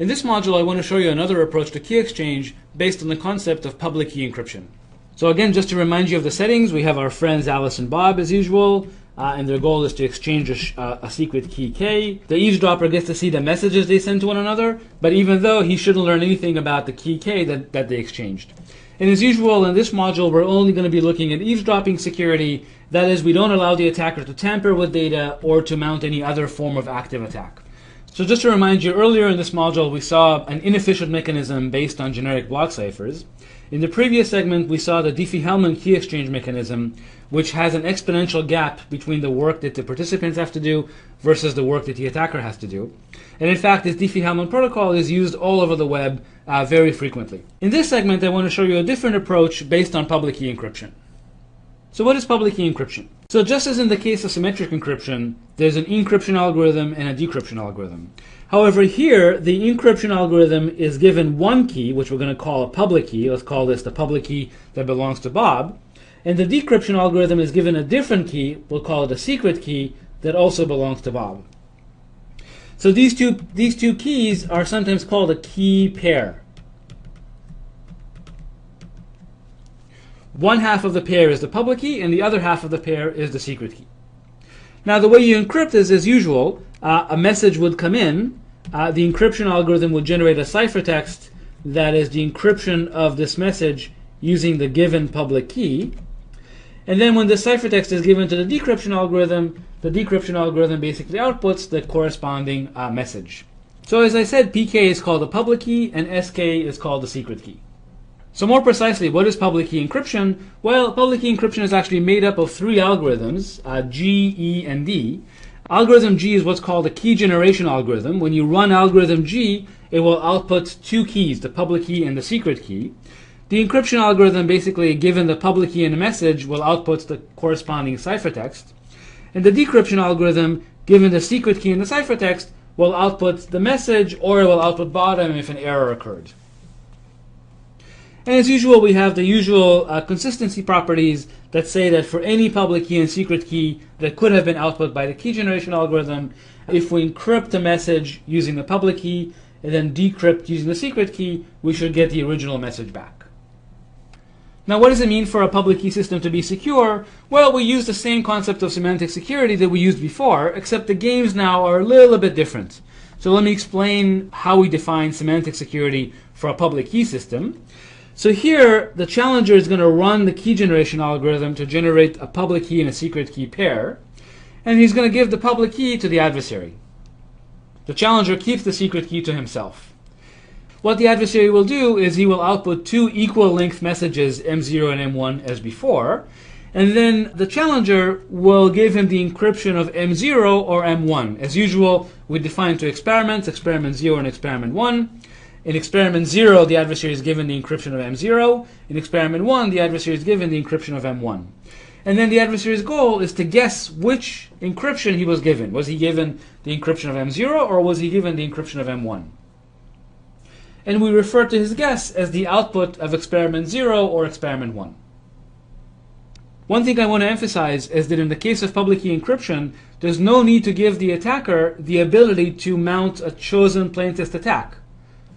In this module, I want to show you another approach to key exchange based on the concept of public key encryption. So again, just to remind you of the settings, we have our friends Alice and Bob as usual, and their goal is to exchange a secret key K. The eavesdropper gets to see the messages they send to one another, but even though he shouldn't learn anything about the key K that they exchanged. And as usual, in this module, we're only going to be looking at eavesdropping security. That is, we don't allow the attacker to tamper with data or to mount any other form of active attack. So just to remind you, earlier in this module, we saw an inefficient mechanism based on generic block ciphers. In the previous segment, we saw the Diffie-Hellman key exchange mechanism, which has an exponential gap between the work that the participants have to do versus the work that the attacker has to do. And in fact, this Diffie-Hellman protocol is used all over the web very frequently. In this segment, I want to show you a different approach based on public key encryption. So what is public key encryption? So just as in the case of symmetric encryption, there's an encryption algorithm and a decryption algorithm. However, here, the encryption algorithm is given one key, which we're going to call a public key. Let's call this the public key that belongs to Bob. And the decryption algorithm is given a different key. We'll call it a secret key that also belongs to Bob. So these two keys are sometimes called a key pair. One half of the pair is the public key, and the other half of the pair is the secret key. Now, the way you encrypt is as usual. A message would come in. The encryption algorithm would generate a ciphertext that is the encryption of this message using the given public key. And then when the ciphertext is given to the decryption algorithm basically outputs the corresponding message. So as I said, PK is called the public key, and SK is called the secret key. So more precisely, what is public key encryption? Well, public key encryption is actually made up of three algorithms, G, E, and D. Algorithm G is what's called a key generation algorithm. When you run algorithm G, it will output two keys, the public key and the secret key. The encryption algorithm, basically given the public key and the message, will output the corresponding ciphertext. And the decryption algorithm, given the secret key and the ciphertext, will output the message, or it will output bottom if an error occurred. And as usual, we have the usual consistency properties that say that for any public key and secret key that could have been output by the key generation algorithm, if we encrypt the message using the public key and then decrypt using the secret key, we should get the original message back. Now, what does it mean for a public key system to be secure? Well, we use the same concept of semantic security that we used before, except the games now are a little bit different. So let me explain how we define semantic security for a public key system. So here, the challenger is going to run the key generation algorithm to generate a public key and a secret key pair, and he's going to give the public key to the adversary. The challenger keeps the secret key to himself. What the adversary will do is he will output two equal length messages, M0 and M1, as before, and then the challenger will give him the encryption of M0 or M1. As usual, we define two experiments, experiment 0 and experiment 1. In experiment 0, the adversary is given the encryption of M0. In experiment 1, the adversary is given the encryption of M1. And then the adversary's goal is to guess which encryption he was given. Was he given the encryption of M0 or was he given the encryption of M1? And we refer to his guess as the output of experiment 0 or experiment 1. One thing I want to emphasize is that in the case of public key encryption, there's no need to give the attacker the ability to mount a chosen plaintext attack.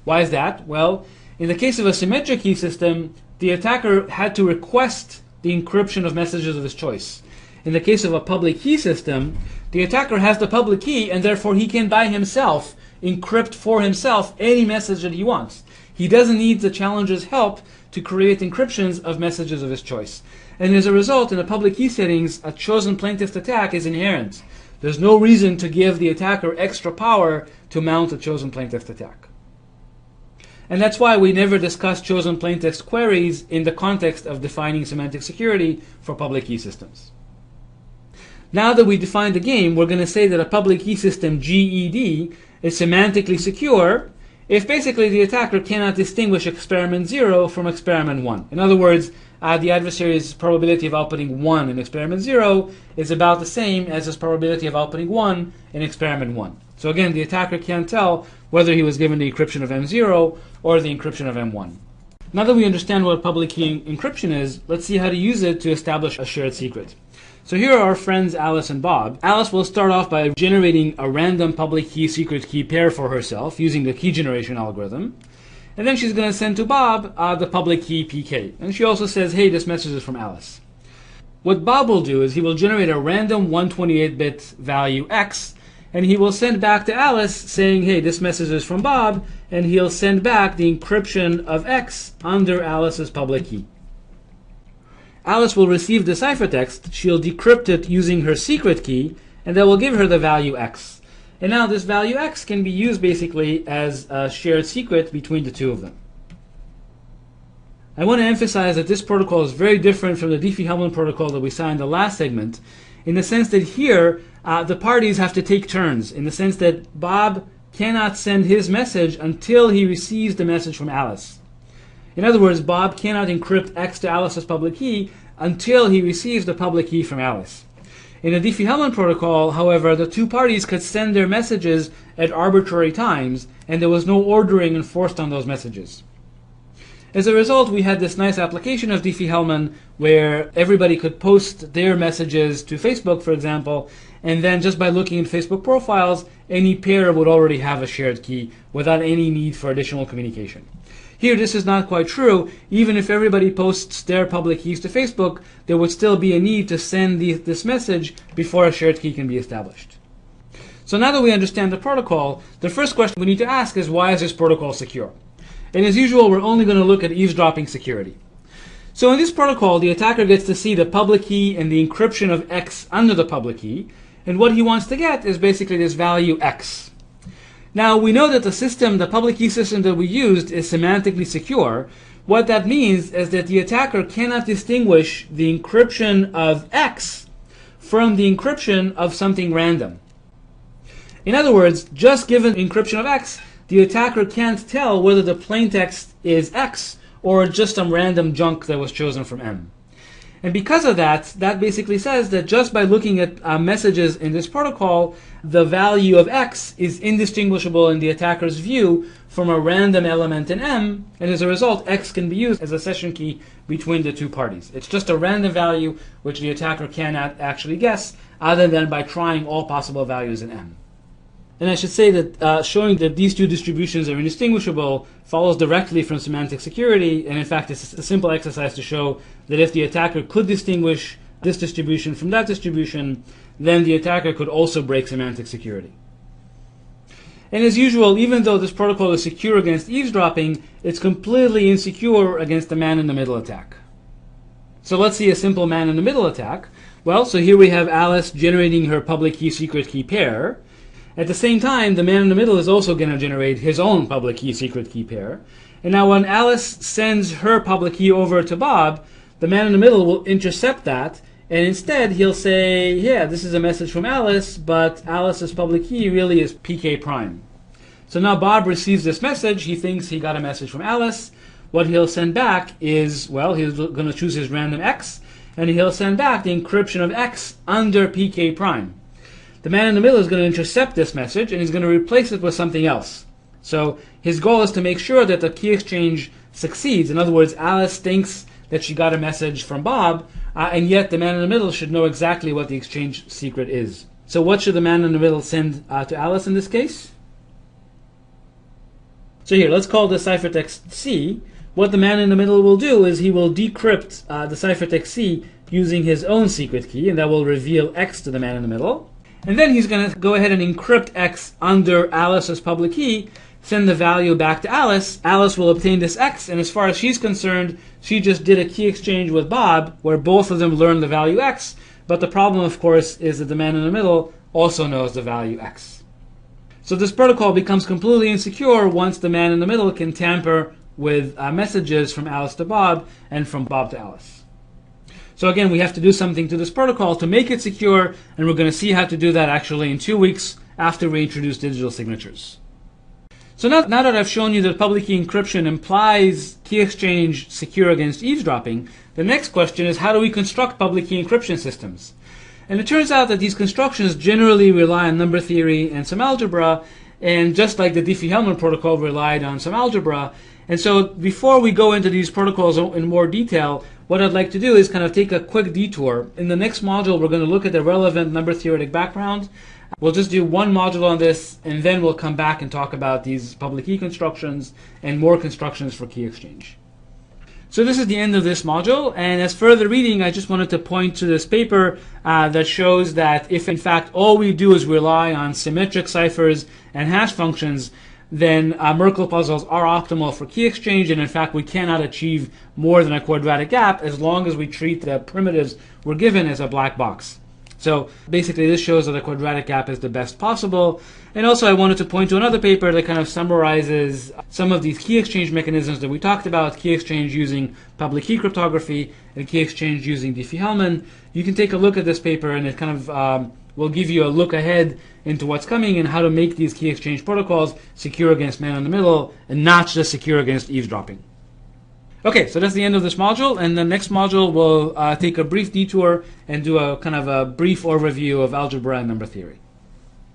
Why is that? Well, in the case of a symmetric key system, the attacker had to request the encryption of messages of his choice. In the case of a public key system, the attacker has the public key, and therefore he can by himself encrypt for himself any message that he wants. He doesn't need the challenger's help to create encryptions of messages of his choice. And as a result, in the public key settings, a chosen plaintext attack is inherent. There's no reason to give the attacker extra power to mount a chosen plaintext attack. And that's why we never discuss chosen plaintext queries in the context of defining semantic security for public key systems. Now that we define the game, we're going to say that a public key system, GED, is semantically secure if basically the attacker cannot distinguish experiment 0 from experiment 1. In other words, the adversary's probability of outputting 1 in experiment 0 is about the same as his probability of outputting 1 in experiment 1. So again, the attacker can't tell whether he was given the encryption of M0 or the encryption of M1. Now that we understand what public key encryption is, let's see how to use it to establish a shared secret. So here are our friends Alice and Bob. Alice will start off by generating a random public key secret key pair for herself using the key generation algorithm. And then she's going to send to Bob the public key PK. And she also says, hey, this message is from Alice. What Bob will do is he will generate a random 128-bit value X, and he will send back to Alice saying, hey, this message is from Bob, and he'll send back the encryption of X under Alice's public key. Alice will receive the ciphertext, she'll decrypt it using her secret key, and that will give her the value X. And now this value X can be used basically as a shared secret between the two of them. I want to emphasize that this protocol is very different from the Diffie-Hellman protocol that we saw in the last segment, in the sense that here the parties have to take turns, in the sense that Bob cannot send his message until he receives the message from Alice. In other words, Bob cannot encrypt X to Alice's public key until he receives the public key from Alice. In the Diffie-Hellman protocol, however, the two parties could send their messages at arbitrary times, and there was no ordering enforced on those messages. As a result, we had this nice application of Diffie-Hellman where everybody could post their messages to Facebook, for example, and then just by looking at Facebook profiles, any pair would already have a shared key without any need for additional communication. Here, this is not quite true. Even if everybody posts their public keys to Facebook, there would still be a need to send this message before a shared key can be established. So now that we understand the protocol, the first question we need to ask is, why is this protocol secure? And as usual, we're only going to look at eavesdropping security. So in this protocol, the attacker gets to see the public key and the encryption of X under the public key, and what he wants to get is basically this value X. Now, we know that the public key system that we used is semantically secure. What that means is that the attacker cannot distinguish the encryption of X from the encryption of something random. In other words, just given encryption of X, the attacker can't tell whether the plaintext is X or just some random junk that was chosen from M. And because of that, that basically says that just by looking at messages in this protocol, the value of X is indistinguishable in the attacker's view from a random element in M, and as a result, X can be used as a session key between the two parties. It's just a random value which the attacker cannot actually guess, other than by trying all possible values in M. And I should say that showing that these two distributions are indistinguishable follows directly from semantic security, and in fact it's a simple exercise to show that if the attacker could distinguish this distribution from that distribution, then the attacker could also break semantic security. And as usual, even though this protocol is secure against eavesdropping, it's completely insecure against the man-in-the-middle attack. So let's see a simple man-in-the-middle attack. Well, so here we have Alice generating her public key secret key pair. At the same time, the man in the middle is also going to generate his own public key secret key pair. And now when Alice sends her public key over to Bob, the man in the middle will intercept that, and instead he'll say, yeah, this is a message from Alice, but Alice's public key really is PK prime. So now Bob receives this message, he thinks he got a message from Alice. What he'll send back is, well, he's going to choose his random X, and he'll send back the encryption of X under PK prime. The man in the middle is going to intercept this message, and he's going to replace it with something else. So his goal is to make sure that the key exchange succeeds. In other words, Alice thinks that she got a message from Bob, and yet the man in the middle should know exactly what the exchange secret is. So what should the man in the middle send to Alice in this case? So here, let's call the ciphertext C. What the man in the middle will do is he will decrypt the ciphertext C using his own secret key, and that will reveal X to the man in the middle. And then he's going to go ahead and encrypt X under Alice's public key, send the value back to Alice. Alice will obtain this X, and as far as she's concerned, she just did a key exchange with Bob, where both of them learned the value X. But the problem, of course, is that the man in the middle also knows the value X. So this protocol becomes completely insecure once the man in the middle can tamper with messages from Alice to Bob and from Bob to Alice. So again, we have to do something to this protocol to make it secure, and we're going to see how to do that actually in 2 weeks after we introduce digital signatures. So now that I've shown you that public key encryption implies key exchange secure against eavesdropping, the next question is, how do we construct public key encryption systems? And it turns out that these constructions generally rely on number theory and some algebra, and just like the Diffie-Hellman protocol relied on some algebra. And so before we go into these protocols in more detail, what I'd like to do is kind of take a quick detour. In the next module, we're going to look at the relevant number theoretic background. We'll just do one module on this, and then we'll come back and talk about these public key constructions and more constructions for key exchange. So this is the end of this module, and as further reading, I just wanted to point to this paper that shows that if in fact all we do is rely on symmetric ciphers and hash functions, then Merkle puzzles are optimal for key exchange, and in fact we cannot achieve more than a quadratic gap as long as we treat the primitives we're given as a black box. So basically this shows that a quadratic gap is the best possible. And also I wanted to point to another paper that kind of summarizes some of these key exchange mechanisms that we talked about, key exchange using public key cryptography and key exchange using Diffie-Hellman. You can take a look at this paper, and it kind of will give you a look ahead into what's coming and how to make these key exchange protocols secure against man in the middle and not just secure against eavesdropping. Okay, so that's the end of this module, and the next module will take a brief detour and do a kind of a brief overview of algebra and number theory.